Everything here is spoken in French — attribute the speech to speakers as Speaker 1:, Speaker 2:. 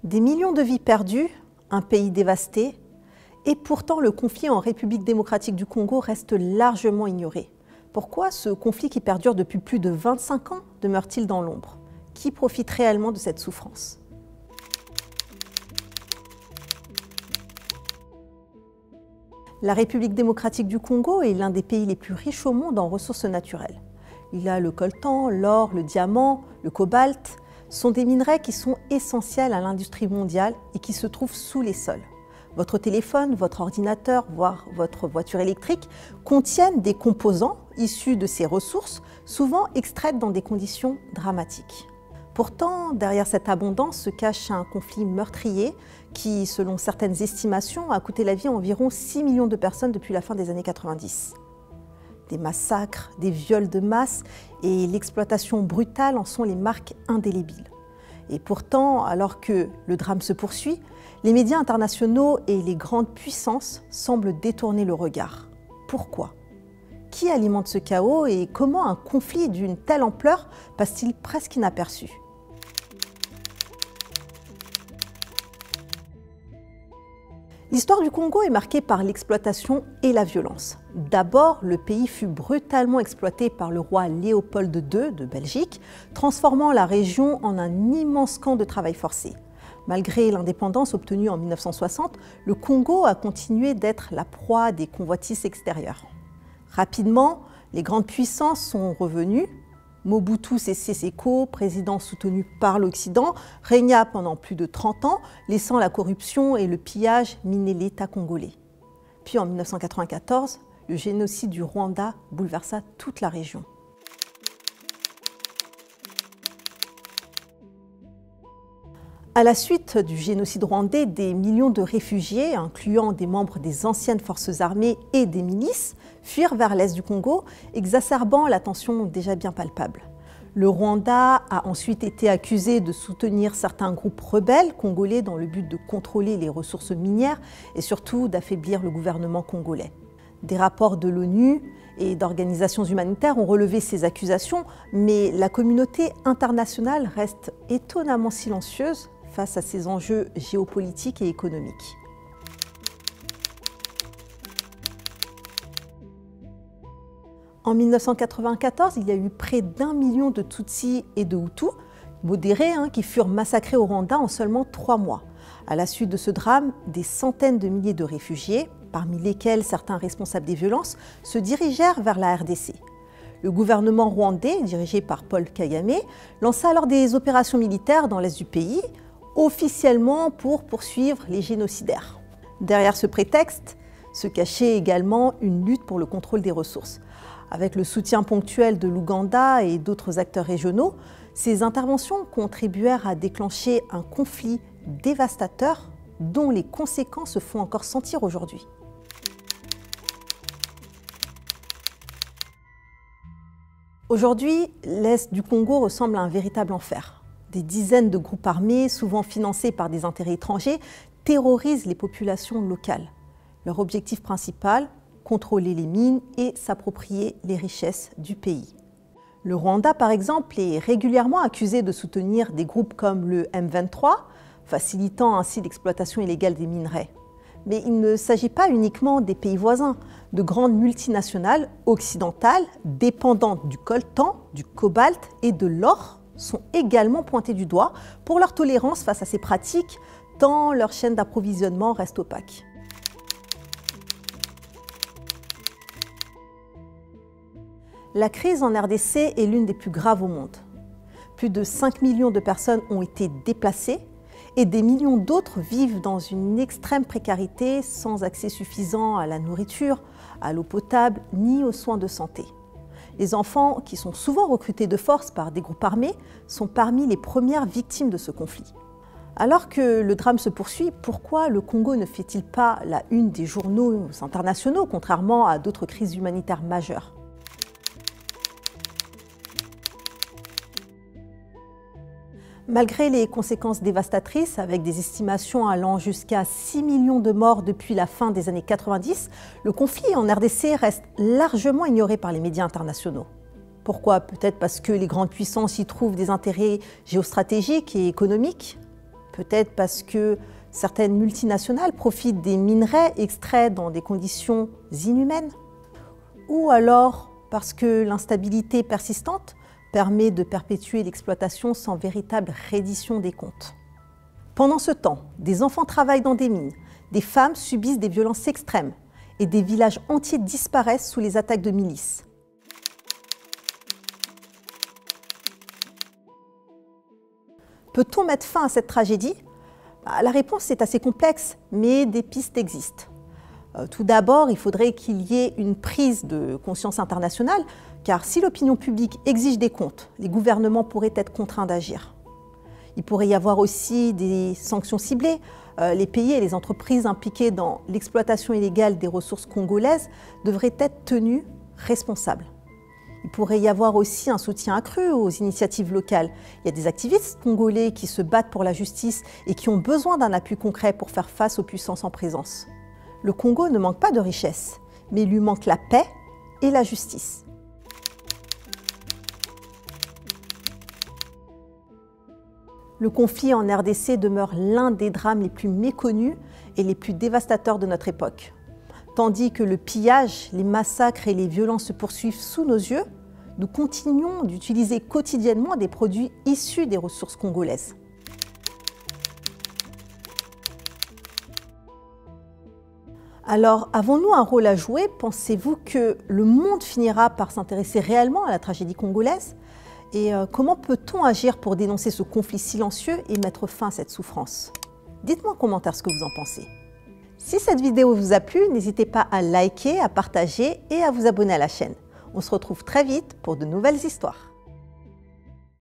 Speaker 1: Des millions de vies perdues, un pays dévasté, et pourtant le conflit en République démocratique du Congo reste largement ignoré. Pourquoi ce conflit qui perdure depuis plus de 25 ans demeure-t-il dans l'ombre? Qui profite réellement de cette souffrance? La République démocratique du Congo est l'un des pays les plus riches au monde en ressources naturelles. Il a le coltan, l'or, le diamant, le cobalt sont des minerais qui sont essentiels à l'industrie mondiale et qui se trouvent sous les sols. Votre téléphone, votre ordinateur, voire votre voiture électrique contiennent des composants issus de ces ressources, souvent extraites dans des conditions dramatiques. Pourtant, derrière cette abondance se cache un conflit meurtrier qui, selon certaines estimations, a coûté la vie à environ 6 millions de personnes depuis la fin des années 90. Des massacres, des viols de masse et l'exploitation brutale en sont les marques indélébiles. Et pourtant, alors que le drame se poursuit, les médias internationaux et les grandes puissances semblent détourner le regard. Pourquoi? Qui alimente ce chaos et comment un conflit d'une telle ampleur passe-t-il presque inaperçu? L'histoire du Congo est marquée par l'exploitation et la violence. D'abord, le pays fut brutalement exploité par le roi Léopold II de Belgique, transformant la région en un immense camp de travail forcé. Malgré l'indépendance obtenue en 1960, le Congo a continué d'être la proie des convoitises extérieures. Rapidement, les grandes puissances sont revenues. Mobutu Sese Seko, président soutenu par l'Occident, régna pendant plus de 30 ans, laissant la corruption et le pillage miner l'État congolais. Puis en 1994, le génocide du Rwanda bouleversa toute la région. À la suite du génocide rwandais, des millions de réfugiés, incluant des membres des anciennes forces armées et des milices, fuirent vers l'est du Congo, exacerbant la tension déjà bien palpable. Le Rwanda a ensuite été accusé de soutenir certains groupes rebelles congolais dans le but de contrôler les ressources minières et surtout d'affaiblir le gouvernement congolais. Des rapports de l'ONU et d'organisations humanitaires ont relevé ces accusations, mais la communauté internationale reste étonnamment silencieuse face à ces enjeux géopolitiques et économiques. En 1994, il y a eu près d'1 million de Tutsis et de Hutus, modérés, qui furent massacrés au Rwanda en seulement 3 mois. À la suite de ce drame, des centaines de milliers de réfugiés, parmi lesquels certains responsables des violences, se dirigèrent vers la RDC. Le gouvernement rwandais, dirigé par Paul Kagame, lança alors des opérations militaires dans l'est du pays, officiellement pour poursuivre les génocidaires. Derrière ce prétexte se cachait également une lutte pour le contrôle des ressources. Avec le soutien ponctuel de l'Ouganda et d'autres acteurs régionaux, ces interventions contribuèrent à déclencher un conflit dévastateur dont les conséquences se font encore sentir aujourd'hui. Aujourd'hui, l'est du Congo ressemble à un véritable enfer. Des dizaines de groupes armés, souvent financés par des intérêts étrangers, terrorisent les populations locales. Leur objectif principal, contrôler les mines et s'approprier les richesses du pays. Le Rwanda, par exemple, est régulièrement accusé de soutenir des groupes comme le M23, facilitant ainsi l'exploitation illégale des minerais. Mais il ne s'agit pas uniquement des pays voisins. De grandes multinationales occidentales, dépendantes du coltan, du cobalt et de l'or, sont également pointées du doigt pour leur tolérance face à ces pratiques, tant leur chaîne d'approvisionnement reste opaque. La crise en RDC est l'une des plus graves au monde. Plus de 5 millions de personnes ont été déplacées et des millions d'autres vivent dans une extrême précarité sans accès suffisant à la nourriture, à l'eau potable ni aux soins de santé. Les enfants, qui sont souvent recrutés de force par des groupes armés, sont parmi les premières victimes de ce conflit. Alors que le drame se poursuit, pourquoi le Congo ne fait-il pas la une des journaux internationaux, contrairement à d'autres crises humanitaires majeures ? Malgré les conséquences dévastatrices, avec des estimations allant jusqu'à 6 millions de morts depuis la fin des années 90, le conflit en RDC reste largement ignoré par les médias internationaux. Pourquoi? Peut-être parce que les grandes puissances y trouvent des intérêts géostratégiques et économiques? Peut-être parce que certaines multinationales profitent des minerais extraits dans des conditions inhumaines. Ou alors parce que l'instabilité persistante permet de perpétuer l'exploitation sans véritable reddition des comptes. Pendant ce temps, des enfants travaillent dans des mines, des femmes subissent des violences extrêmes et des villages entiers disparaissent sous les attaques de milices. Peut-on mettre fin à cette tragédie? La réponse est assez complexe, mais des pistes existent. Tout d'abord, il faudrait qu'il y ait une prise de conscience internationale, car si l'opinion publique exige des comptes, les gouvernements pourraient être contraints d'agir. Il pourrait y avoir aussi des sanctions ciblées. Les pays et les entreprises impliquées dans l'exploitation illégale des ressources congolaises devraient être tenus responsables. Il pourrait y avoir aussi un soutien accru aux initiatives locales. Il y a des activistes congolais qui se battent pour la justice et qui ont besoin d'un appui concret pour faire face aux puissances en présence. Le Congo ne manque pas de richesses, mais il lui manque la paix et la justice. Le conflit en RDC demeure l'un des drames les plus méconnus et les plus dévastateurs de notre époque. Tandis que le pillage, les massacres et les violences se poursuivent sous nos yeux, nous continuons d'utiliser quotidiennement des produits issus des ressources congolaises. Alors, avons-nous un rôle à jouer? Pensez-vous que le monde finira par s'intéresser réellement à la tragédie congolaise? Et comment peut-on agir pour dénoncer ce conflit silencieux et mettre fin à cette souffrance? Dites-moi en commentaire ce que vous en pensez. Si cette vidéo vous a plu, n'hésitez pas à liker, à partager et à vous abonner à la chaîne. On se retrouve très vite pour de nouvelles histoires.